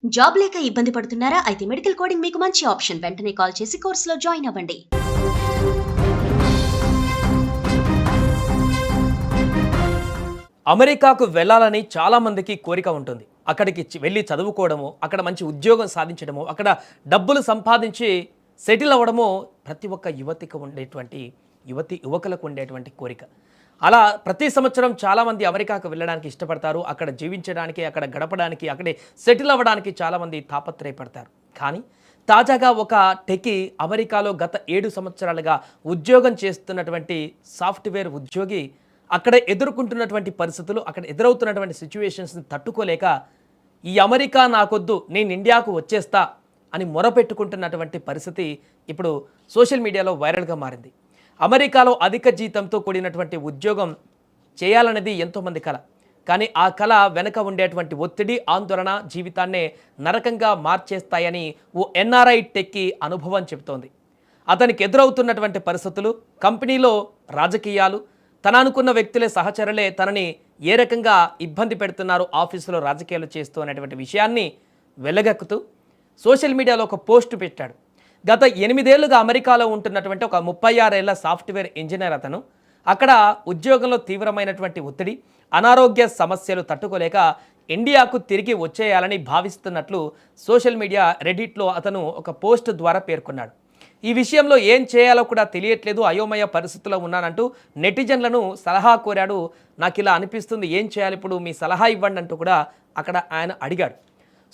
Job లేక ఇబ్బంది పడుతున్నారా? అయితే మెడికల్ కోడింగ్ మీకు మంచి ఆప్షన్. వెంటనే కాల్ చేసి కోర్సులో జాయిన్ అవ్వండి. అమెరికాకు వెళ్ళాలని చాలామందికి కోరిక ఉంటుంది. అక్కడికి వెళ్ళి చదువుకోవడము, అక్కడ మంచి ఉద్యోగం సాధించడము, అక్కడ డబ్బులు సంపాదించి సెటిల్ అవ్వడము ప్రతి ఒక్క యువతికి ఉండేటువంటి యువకులకు ఉండేటువంటి కోరిక. అలా ప్రతి సంవత్సరం చాలామంది అమెరికాకు వెళ్ళడానికి ఇష్టపడతారు. అక్కడ జీవించడానికి, అక్కడ గడపడానికి, అక్కడే సెటిల్ అవ్వడానికి చాలామంది తాపత్రయపడతారు. కానీ తాజాగా ఒక టెకీ అమెరికాలో గత 7 సంవత్సరాలుగా ఉద్యోగం చేస్తున్నటువంటి సాఫ్ట్వేర్ ఉద్యోగి అక్కడ ఎదుర్కొంటున్నటువంటి పరిస్థితులు, అక్కడ ఎదురవుతున్నటువంటి సిచ్యువేషన్స్ని తట్టుకోలేక ఈ అమెరికా నాకొద్దు, నేను ఇండియాకు వచ్చేస్తా అని మొరపెట్టుకుంటున్నటువంటి పరిస్థితి ఇప్పుడు సోషల్ మీడియాలో వైరల్గా మారింది. అమెరికాలో అధిక జీతంతో కూడినటువంటి ఉద్యోగం చేయాలనేది ఎంతోమంది కల. కానీ ఆ కళ వెనక ఉండేటువంటి ఒత్తిడి, ఆందోళన జీవితాన్నే నరకంగా మార్చేస్తాయని ఓ ఎన్ఆర్ఐ టెక్కీ అనుభవం చెబుతోంది. అతనికి ఎదురవుతున్నటువంటి పరిస్థితులు, కంపెనీలో రాజకీయాలు, తన అనుకున్న వ్యక్తులే సహచరులే తనని ఏ రకంగా ఇబ్బంది పెడుతున్నారు ఆఫీసులో రాజకీయాలు చేస్తూ అనేటువంటి విషయాన్ని వెల్లగక్కుతూ సోషల్ మీడియాలో ఒక పోస్ట్ పెట్టాడు. గత 8 ఏళ్లుగా అమెరికాలో ఉంటున్నటువంటి ఒక 36 ఏళ్ల సాఫ్ట్వేర్ ఇంజనీర్ అతను అక్కడ ఉద్యోగంలో తీవ్రమైనటువంటి ఒత్తిడి, అనారోగ్య సమస్యలు తట్టుకోలేక ఇండియాకు తిరిగి వచ్చేయాలని భావిస్తున్నట్లు సోషల్ మీడియా రెడిట్లో అతను ఒక పోస్ట్ ద్వారా పేర్కొన్నాడు. ఈ విషయంలో ఏం చేయాలో కూడా తెలియట్లేదు, అయోమయ పరిస్థితుల్లో ఉన్నానంటూ నెటిజన్లను సలహా కోరాడు. నాకు ఇలా అనిపిస్తుంది, ఏం చేయాలి ఇప్పుడు, మీ సలహా ఇవ్వండి అంటూ కూడా అక్కడ ఆయన అడిగాడు.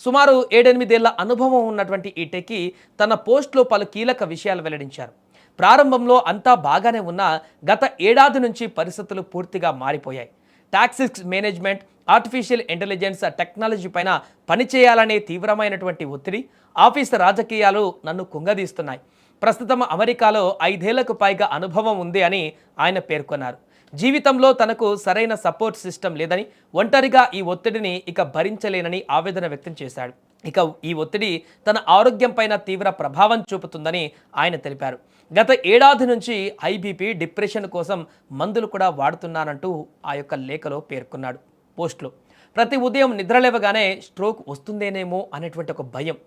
సుమారు 7-8 ఏళ్ల అనుభవం ఉన్నటువంటి ఈ టెకీ తన పోస్ట్లో పలు కీలక విషయాలు వెల్లడించారు. ప్రారంభంలో అంతా బాగానే ఉన్నా గత ఏడాది నుంచి పరిస్థితులు పూర్తిగా మారిపోయాయి. Toxics management, artificial intelligence technology పైన పనిచేయాలనే తీవ్రమైనటువంటి ఒత్తిడి, ఆఫీసు రాజకీయాలు నన్ను కుంగదీస్తున్నాయి. ప్రస్తుతం అమెరికాలో 5 ఏళ్లకు పైగా అనుభవం ఉంది అని ఆయన పేర్కొన్నారు. జీవితంలో తనకు సరైన సపోర్ట్ సిస్టమ్ లేదని, ఒంటరిగా ఈ ఒత్తిడిని ఇక భరించలేనని ఆవేదన వ్యక్తం చేశాడు. ఇక ఈ ఒత్తిడి తన ఆరోగ్యం పైన తీవ్ర ప్రభావం చూపుతుందని ఆయన తెలిపారు. గత ఏడాది నుంచి హై బీపీ, డిప్రెషన్ కోసం మందులు కూడా వాడుతున్నానంటూ ఆ యొక్క లేఖలో పేర్కొన్నాడు. పోస్ట్లో ప్రతి ఉదయం నిద్రలేవగానే స్ట్రోక్ వస్తుందేనేమో అనేటువంటి ఒక భయం,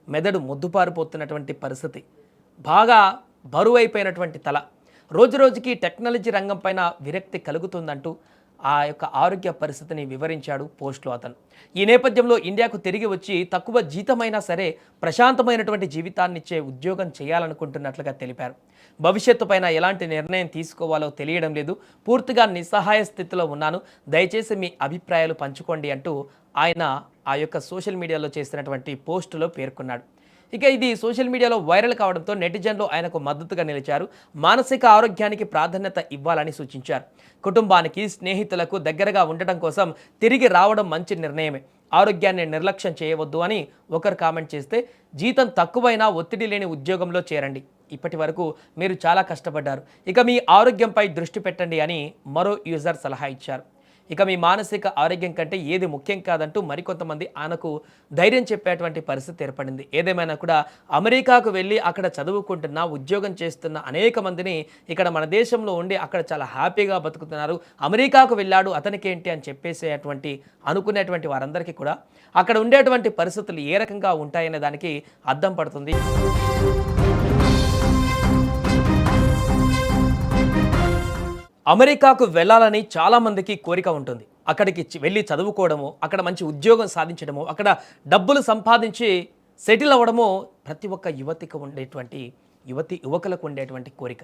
మెదడు మొద్దుపారిపోతున్నటువంటి పరిస్థితి, బాగా బరువైపోయినటువంటి తల, రోజురోజుకి టెక్నాలజీ రంగం పైన విరక్తి కలుగుతుందంటూ ఆ యొక్క ఆరోగ్య పరిస్థితిని వివరించాడు పోస్ట్లో అతను. ఈ నేపథ్యంలో ఇండియాకు తిరిగి వచ్చి తక్కువ జీతమైనా సరే ప్రశాంతమైనటువంటి జీవితాన్నిచ్చే ఉద్యోగం చేయాలనుకుంటున్నట్లుగా తెలిపారు. భవిష్యత్తు పైన ఎలాంటి నిర్ణయం తీసుకోవాలో తెలియడం లేదు, పూర్తిగా నిస్సహాయ స్థితిలో ఉన్నాను, దయచేసి మీ అభిప్రాయాలు పంచుకోండి అంటూ ఆయన ఆ యొక్క సోషల్ మీడియాలో చేసినటువంటి పోస్టులో పేర్కొన్నాడు. ఇక ఇది సోషల్ మీడియాలో వైరల్ కావడంతో నెటిజన్లు ఆయనకు మద్దతుగా నిలిచారు. మానసిక ఆరోగ్యానికి ప్రాధాన్యత ఇవ్వాలని సూచించారు. కుటుంబానికి, స్నేహితులకు దగ్గరగా ఉండటం కోసం తిరిగి రావడం మంచి నిర్ణయమే, ఆరోగ్యాన్ని నిర్లక్ష్యం చేయవద్దు అని ఒకరు కామెంట్ చేస్తే, జీతం తక్కువైనా ఒత్తిడి లేని ఉద్యోగంలో చేరండి, ఇప్పటి వరకు మీరు చాలా కష్టపడ్డారు, ఇక మీ ఆరోగ్యంపై దృష్టి పెట్టండి అని మరో యూజర్ సలహా ఇచ్చారు. ఇక మీ మానసిక ఆరోగ్యం కంటే ఏది ముఖ్యం కాదంటూ మరికొంతమంది ఆయనకు ధైర్యం చెప్పేటువంటి పరిస్థితి ఏర్పడింది. ఏదేమైనా కూడా అమెరికాకు వెళ్ళి అక్కడ చదువుకుంటున్న, ఉద్యోగం చేస్తున్న అనేక మందిని ఇక్కడ మన దేశంలో ఉండి అక్కడ చాలా హ్యాపీగా బతుకుతున్నారు. అమెరికాకు వెళ్ళాడు అతనికి ఏంటి అని చెప్పేసేటువంటి అనుకునేటువంటి వారందరికీ కూడా అక్కడ ఉండేటువంటి పరిస్థితులు ఏ రకంగా ఉంటాయనే దానికి అద్దం పడుతుంది. అమెరికాకు వెళ్ళాలని చాలామందికి కోరిక ఉంటుంది. అక్కడికి వెళ్ళి చదువుకోవడము, అక్కడ మంచి ఉద్యోగం సాధించడము, అక్కడ డబ్బులు సంపాదించి సెటిల్ అవ్వడము ప్రతి ఒక్క యువకులకు ఉండేటువంటి కోరిక.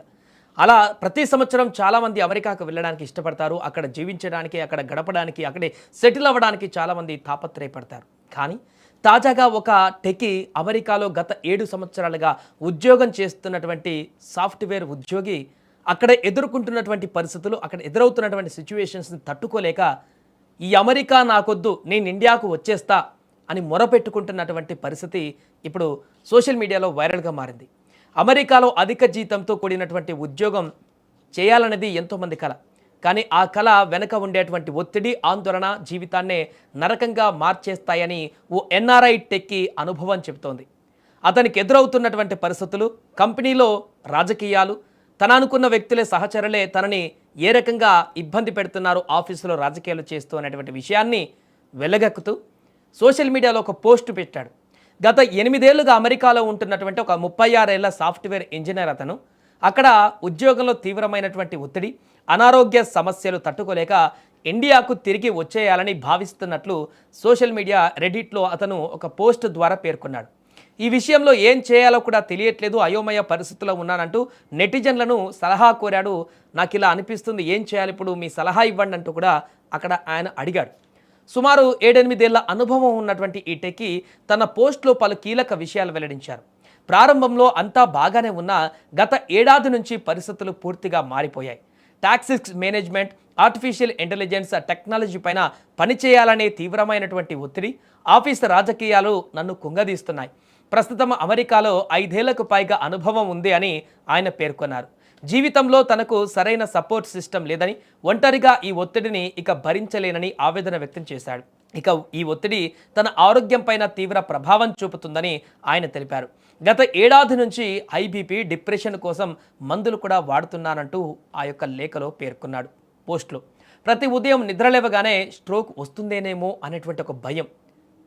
అలా ప్రతి సంవత్సరం చాలామంది అమెరికాకు వెళ్ళడానికి ఇష్టపడతారు. అక్కడ జీవించడానికి, అక్కడ గడపడానికి, అక్కడే సెటిల్ అవ్వడానికి చాలామంది తాపత్రయపడతారు. కానీ తాజాగా ఒక టెకీ అమెరికాలో గత 7 సంవత్సరాలుగా ఉద్యోగం చేస్తున్నటువంటి సాఫ్ట్వేర్ ఉద్యోగి అక్కడ ఎదుర్కొంటున్నటువంటి పరిస్థితులు, అక్కడ ఎదురవుతున్నటువంటి సిచ్యువేషన్స్ని తట్టుకోలేక ఈ అమెరికా నాకొద్దు, నేను ఇండియాకు వచ్చేస్తా అని మొరపెట్టుకుంటున్నటువంటి పరిస్థితి ఇప్పుడు సోషల్ మీడియాలో వైరల్గా మారింది. అమెరికాలో అధిక జీతంతో కూడినటువంటి ఉద్యోగం చేయాలనేది ఎంతోమంది కల. కానీ ఆ కళ వెనక ఉండేటువంటి ఒత్తిడి, ఆందోళన జీవితాన్నే నరకంగా మార్చేస్తాయని ఓ ఎన్ఆర్ఐ టెక్కీ అనుభవం చెబుతోంది. అతనికి ఎదురవుతున్నటువంటి పరిస్థితులు, కంపెనీలో రాజకీయాలు, తన అనుకున్న వ్యక్తులే సహచరులే తనని ఏ రకంగా ఇబ్బంది పెడుతున్నారు ఆఫీసులో రాజకీయాలు చేస్తూ అనేటువంటి విషయాన్ని వెల్లగక్కుతూ సోషల్ మీడియాలో ఒక పోస్ట్ పెట్టాడు. గత 8 ఏళ్లుగా అమెరికాలో ఉంటున్నటువంటి ఒక 36 ఏళ్ల సాఫ్ట్వేర్ ఇంజనీర్ అతను. అక్కడ ఉద్యోగంలో తీవ్రమైనటువంటి ఒత్తిడి, అనారోగ్య సమస్యలు తట్టుకోలేక ఇండియాకు తిరిగి వచ్చేయాలని భావిస్తున్నట్లు సోషల్ మీడియా రెడిట్లో అతను ఒక పోస్ట్ ద్వారా పేర్కొన్నాడు. ఈ విషయంలో ఏం చేయాలో కూడా తెలియట్లేదు, అయోమయ పరిస్థితిలో ఉన్నానంటూ నెటిజన్లను సలహా కోరాడు. నాకు ఇలా అనిపిస్తుంది, ఏం చేయాలి ఇప్పుడు, మీ సలహా ఇవ్వండి అంటూ కూడా అక్కడ ఆయన అడిగాడు. సుమారు 7-8 ఏళ్ల అనుభవం ఉన్నటువంటి ఈ టెకీ తన పోస్ట్లో పలు కీలక విషయాలు వెల్లడించారు. ప్రారంభంలో అంతా బాగానే ఉన్నా గత ఏడాది నుంచి పరిస్థితులు పూర్తిగా మారిపోయాయి. Toxics management, artificial intelligence technology పైన పనిచేయాలనే తీవ్రమైనటువంటి ఒత్తిడి, ఆఫీస్ రాజకీయాలు నన్ను కుంగదీస్తున్నాయి. ప్రస్తుతం అమెరికాలో 5 ఏళ్లకు పైగా అనుభవం ఉంది అని ఆయన పేర్కొన్నారు. జీవితంలో తనకు సరైన సపోర్ట్ సిస్టమ్ లేదని, ఒంటరిగా ఈ ఒత్తిడిని ఇక భరించలేనని ఆవేదన వ్యక్తం చేశాడు. ఇక ఈ ఒత్తిడి తన ఆరోగ్యం పైన తీవ్ర ప్రభావం చూపుతుందని ఆయన తెలిపారు. గత ఏడాది నుంచి హై బీపీ, డిప్రెషన్ కోసం మందులు కూడా వాడుతున్నానంటూ ఆ యొక్క లేఖలో పేర్కొన్నాడు పోస్ట్లో. ప్రతి ఉదయం నిద్రలేవగానే స్ట్రోక్ వస్తుందేనేమో అనేటువంటి ఒక భయం,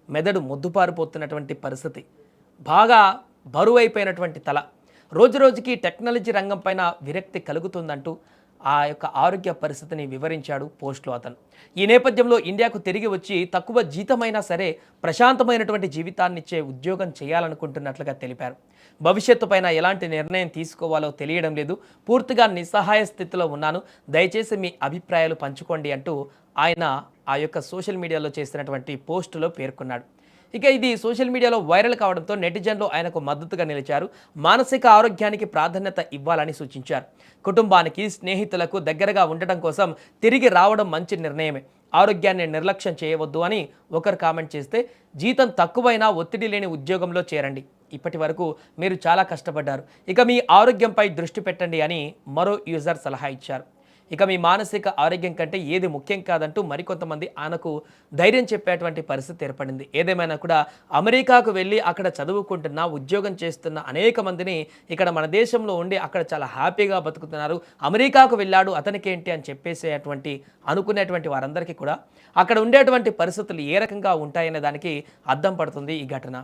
మెదడు మొద్దుపారిపోతున్నటువంటి పరిస్థితి, బాగా బరువైపోయినటువంటి తల, రోజురోజుకి టెక్నాలజీ రంగం పైన విరక్తి కలుగుతుందంటూ ఆ యొక్క ఆరోగ్య పరిస్థితిని వివరించాడు పోస్ట్లో అతను. ఈ నేపథ్యంలో ఇండియాకు తిరిగి వచ్చి తక్కువ జీతమైనా సరే ప్రశాంతమైనటువంటి జీవితాన్ని ఇచ్చే ఉద్యోగం చేయాలనుకుంటున్నట్లుగా తెలిపారు. భవిష్యత్తు పైన ఎలాంటి నిర్ణయం తీసుకోవాలో తెలియడం లేదు, పూర్తిగా నిస్సహాయ స్థితిలో ఉన్నాను, దయచేసి మీ అభిప్రాయాలు పంచుకోండి అంటూ ఆయన ఆ యొక్క సోషల్ మీడియాలో చేసినటువంటి పోస్టులో పేర్కొన్నాడు. ఇక ఇది సోషల్ మీడియాలో వైరల్ కావడంతో నెటిజన్లు ఆయనకు మద్దతుగా నిలిచారు. మానసిక ఆరోగ్యానికి ప్రాధాన్యత ఇవ్వాలని సూచించారు. కుటుంబానికి, స్నేహితులకు దగ్గరగా ఉండటం కోసం తిరిగి రావడం మంచి నిర్ణయమే, ఆరోగ్యాన్ని నిర్లక్ష్యం చేయవద్దు అని ఒకరు కామెంట్ చేస్తే, జీతం తక్కువైనా ఒత్తిడి లేని ఉద్యోగంలో చేరండి, ఇప్పటి వరకు మీరు చాలా కష్టపడ్డారు, ఇక మీ ఆరోగ్యంపై దృష్టి పెట్టండి అని మరో యూజర్ సలహా ఇచ్చారు. ఇక మీ మానసిక ఆరోగ్యం కంటే ఏది ముఖ్యం కాదంటూ మరికొంతమంది ఆయనకు ధైర్యం చెప్పేటువంటి పరిస్థితి ఏర్పడింది. ఏదేమైనా కూడా అమెరికాకు వెళ్ళి అక్కడ చదువుకుంటున్న, ఉద్యోగం చేస్తున్న అనేక మందిని ఇక్కడ మన దేశంలో ఉండి అక్కడ చాలా హ్యాపీగా బతుకుతున్నారు. అమెరికాకు వెళ్ళాడు అతనికి ఏంటి అని చెప్పేసేటువంటి అనుకునేటువంటి వారందరికీ కూడా అక్కడ ఉండేటువంటి పరిస్థితులు ఏ రకంగా ఉంటాయనే దానికి అద్దం పడుతుంది ఈ ఘటన.